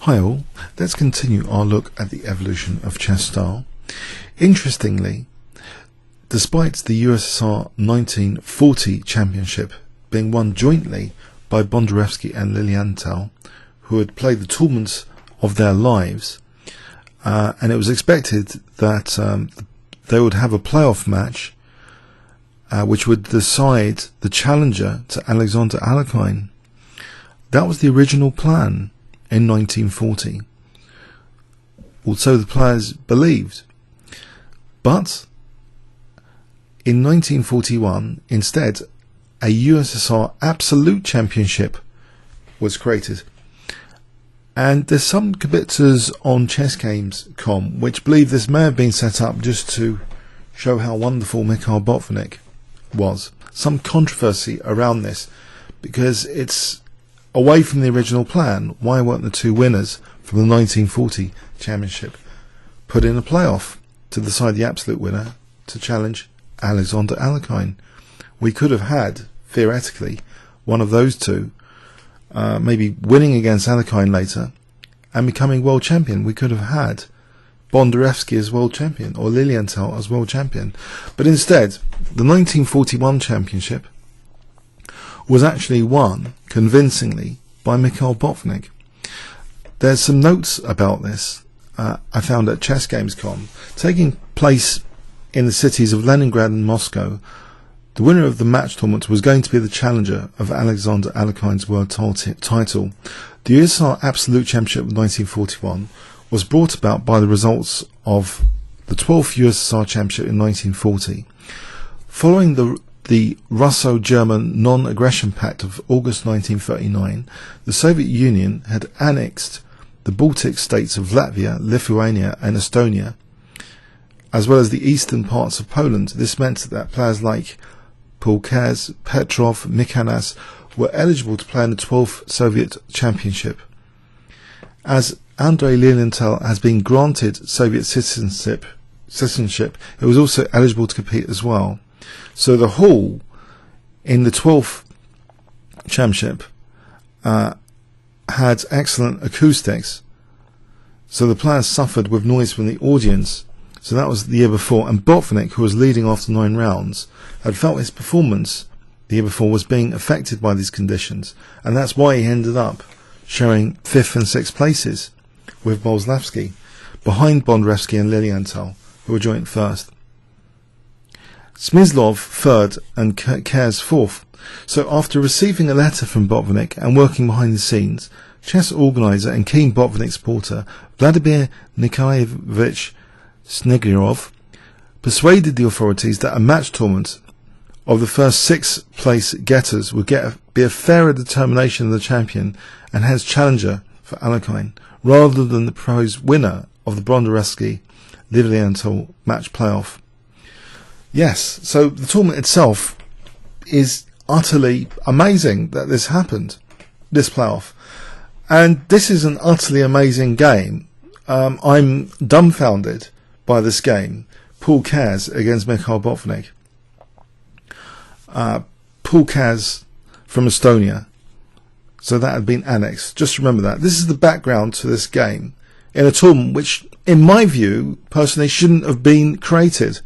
Hi all, let's continue our look at the evolution of chess style. Interestingly, despite the USSR 1940 championship being won jointly by Botvinnik and Lilienthal, who had played the tournaments of their lives, and it was expected that they would have a playoff match which would decide the challenger to Alexander Alekhine. That was the original plan in 1940, or so the players believed. But in 1941, instead, a USSR absolute championship was created. And there's some kibitzers on chessgames.com which believe this may have been set up just to show how wonderful Mikhail Botvinnik was. Some controversy around this because it's away from the original plan. Why weren't the two winners from the 1940 championship put in a playoff to decide the absolute winner to challenge Alexander Alekhine? We could have had, theoretically, one of those two maybe winning against Alekhine later and becoming world champion. We could have had Botvinnik as world champion or Lilienthal as world champion. But instead, the 1941 championship was actually won convincingly by Mikhail Botvinnik. There's some notes about this I found at chessgames.com. Taking place in the cities of Leningrad and Moscow, the winner of the match tournament was going to be the challenger of Alexander Alekhine's world title. The USSR Absolute Championship of 1941 was brought about by the results of the 12th USSR Championship in 1940. Following the Russo-German Non-Aggression Pact of August 1939, the Soviet Union had annexed the Baltic states of Latvia, Lithuania and Estonia, as well as the eastern parts of Poland. This meant that players like Keres, Petrov, Mikhail were eligible to play in the 12th Soviet Championship. As Andrei Lilienthal has been granted Soviet citizenship, it was also eligible to compete as well. So the hall in the 12th championship had excellent acoustics, so the players suffered with noise from the audience. So that was the year before, and Botvinnik, who was leading after 9 rounds, had felt his performance the year before was being affected by these conditions, and that's why he ended up sharing 5th and 6th places with Botvinnik, behind Botvinnik and Lilienthal, who were joint 1st. Smyslov 3rd and Keres 4th. So after receiving a letter from Botvinnik and working behind the scenes, chess organiser and keen Botvinnik supporter Vladimir Nikolaevich Snegiryov persuaded the authorities that a match tournament of the first 6 place getters would be a fairer determination of the champion and hence challenger for Alekhine, rather than the proposed winner of the Botvinnik Lilienthal match playoff. Yes, so the tournament itself is utterly amazing that this happened, this playoff. And this is an utterly amazing game. I'm dumbfounded by this game. Keres against Mikhail Botvinnik. Keres from Estonia. So that had been annexed. Just remember that. This is the background to this game in a tournament which, in my view, personally shouldn't have been created.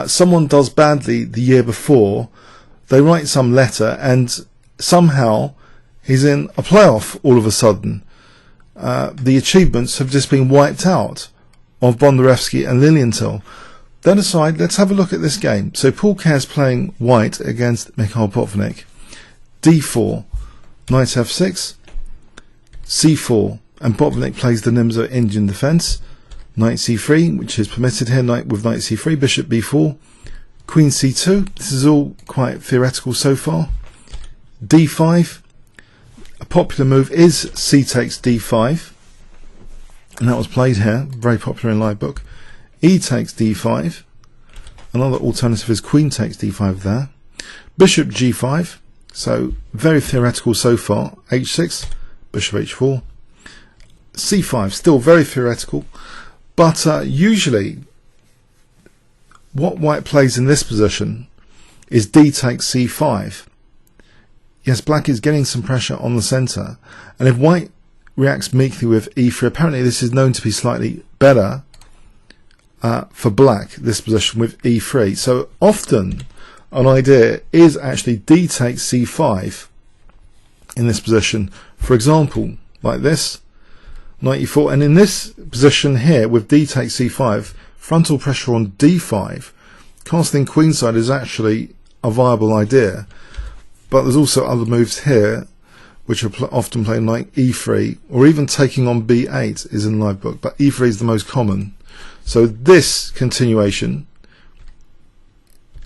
Someone does badly the year before, they write some letter, and somehow he's in a playoff all of a sudden. The achievements have just been wiped out of Botvinnik and Lilienthal. That aside, let's have a look at this game. So Keres playing white against Mikhail Botvinnik. D4, knight f6, c4, and Botvinnik plays the Nimzo Indian defence. Knight c3, which is permitted here, knight with knight c3, bishop b4, queen c2. This is all quite theoretical so far. d5. A popular move is c takes d5, and that was played here, very popular in live book. E takes d5. Another alternative is queen takes d5 there. Bishop g5, so very theoretical so far. h6, bishop h4. c5, still very theoretical. But usually what white plays in this position is d takes c5. Yes, black is getting some pressure on the centre, and if white reacts meekly with e3. Apparently this is known to be slightly better for black, this position with e3. So often an idea is actually d takes c5 in this position. For example, like this, knight e4, and in this position here with d takes c5, frontal pressure on d5, castling queenside is actually a viable idea. But there's also other moves here which are often played, like e3, or even taking on b8 is in the live book, but e3 is the most common. So this continuation,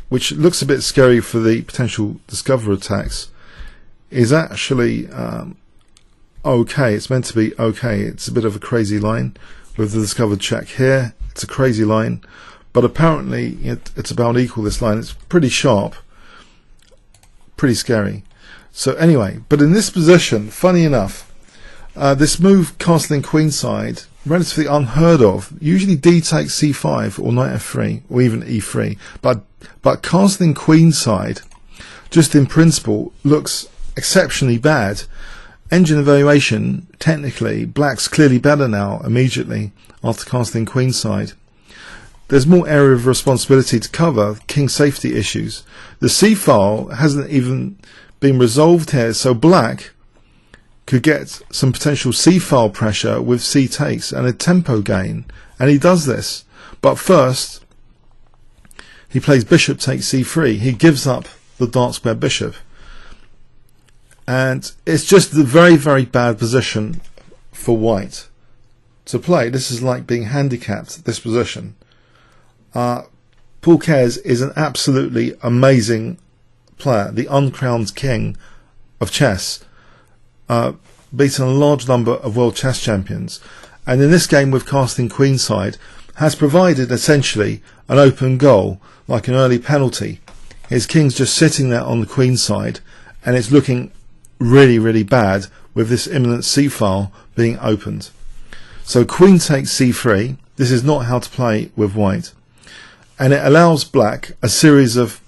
which looks a bit scary for the potential discover attacks, is actually okay. It's meant to be okay. It's a bit of a crazy line with the discovered check here. It's a crazy line, but apparently it's about equal, this line. It's pretty sharp, pretty scary. So anyway, but in this position, funny enough, this move castling queenside, relatively unheard of. Usually d takes c5 or knight f3 or even e3, but castling queenside, just in principle, looks exceptionally bad. Engine evaluation, technically, black's clearly better now immediately after casting queenside. There's more area of responsibility to cover, king safety issues. The c file hasn't even been resolved here, so black could get some potential c file pressure with c takes and a tempo gain, and he does this. But first he plays bishop takes c3. He gives up the dark square bishop, and it's just a very, very bad position for white to play. This is like being handicapped, this position. Paul Keres is an absolutely amazing player, the uncrowned king of chess, beaten a large number of world chess champions, and in this game with casting queenside has provided essentially an open goal, like an early penalty. His king's just sitting there on the queenside, and it's looking really, really bad with this imminent c file being opened. So queen takes c3. This is not how to play with white, and it allows black a series of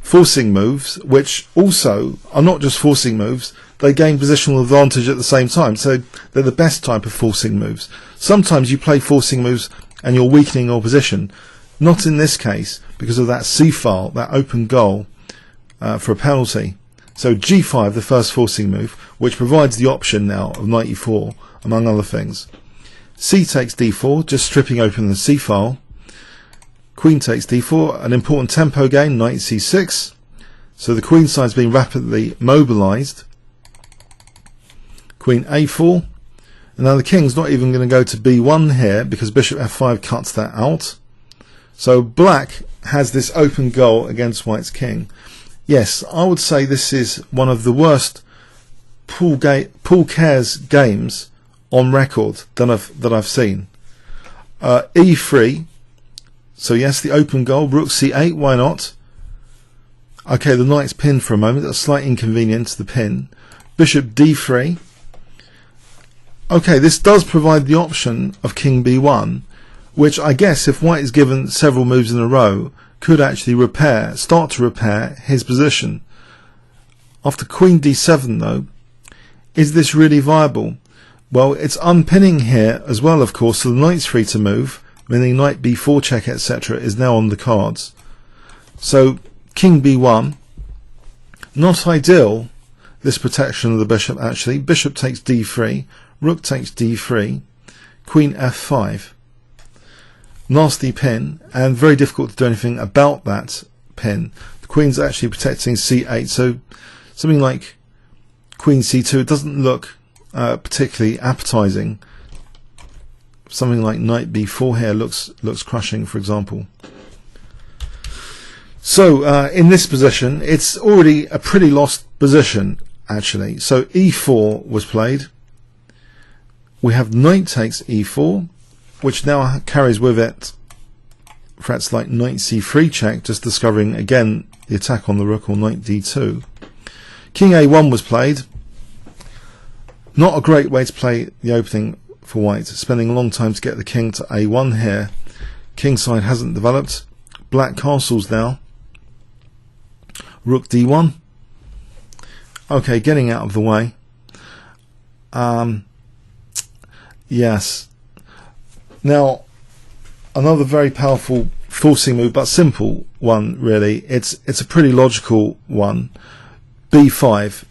forcing moves, which also are not just forcing moves, they gain positional advantage at the same time. So they're the best type of forcing moves. Sometimes you play forcing moves and you're weakening your position. Not in this case, because of that c file, that open goal for a penalty. So g5, the first forcing move, which provides the option now of knight e4, among other things. C takes d4, just stripping open the c file. Queen takes d4, an important tempo gain, knight c6. So the queen side's being rapidly mobilized. Queen a4. And now the king's not even going to go to b1 here, because bishop f5 cuts that out. So black has this open goal against white's king. Yes, I would say this is one of the worst Paul Keres games on record that I've seen. E3. So yes, the open goal, rook c8, why not? Okay, the knight's pinned for a moment, a slight inconvenience, the pin. Bishop d3. Okay, this does provide the option of king b1, which I guess if white is given several moves in a row, could actually start to repair his position. After queen d7 though, is this really viable? Well, it's unpinning here as well, of course, so the knight's free to move, meaning knight b4 check, etc. is now on the cards. So king b1, not ideal, this protection of the bishop actually. Bishop takes d3, rook takes d3, queen f5. Nasty pin, and very difficult to do anything about that pin. The queen's actually protecting c8, so something like queen c2, it doesn't look particularly appetizing. Something like knight b4 here looks crushing, for example. So in this position, it's already a pretty lost position actually. So e4 was played. We have knight takes e4, which now carries with it threats like knight c3 check, just discovering again the attack on the rook, or knight d2. King a1 was played. Not a great way to play the opening for white, spending a long time to get the king to a1 here. Kingside hasn't developed. Black castles now. Rook d1. Okay, getting out of the way. Yes. Now, another very powerful forcing move, but simple one really. It's a pretty logical one. B5.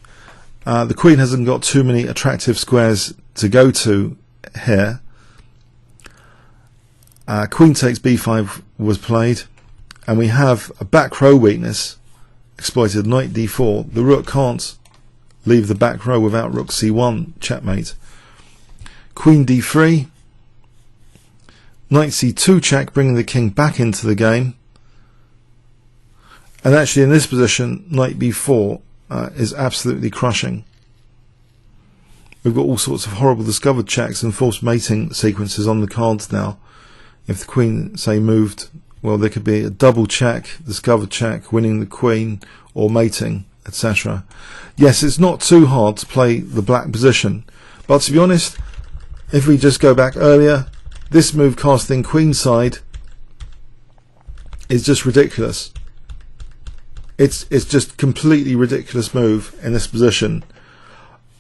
The queen hasn't got too many attractive squares to go to here. Queen takes b5 was played, and we have a back row weakness exploited. Knight d4. The rook can't leave the back row without rook c1 checkmate. Queen d3. Knight c2 check, bringing the king back into the game. And actually in this position, knight b4 is absolutely crushing. We've got all sorts of horrible discovered checks and forced mating sequences on the cards now. If the queen, say, moved, well, there could be a double check, discovered check, winning the queen, or mating, etc. Yes, it's not too hard to play the black position, but to be honest, if we just go back earlier, this move casting queenside is just ridiculous. It's just completely ridiculous move in this position.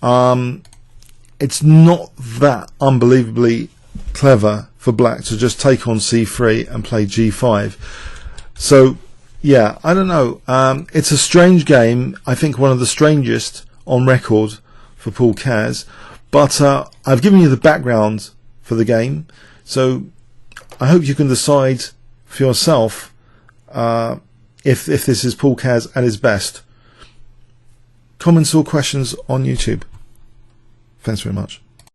It's not that unbelievably clever for black to just take on c3 and play g5. So yeah, I don't know. It's a strange game. I think one of the strangest on record for Paul Keres. But I've given you the background for the game, so I hope you can decide for yourself if this is Paul Keres at his best. Comments or questions on YouTube. Thanks very much.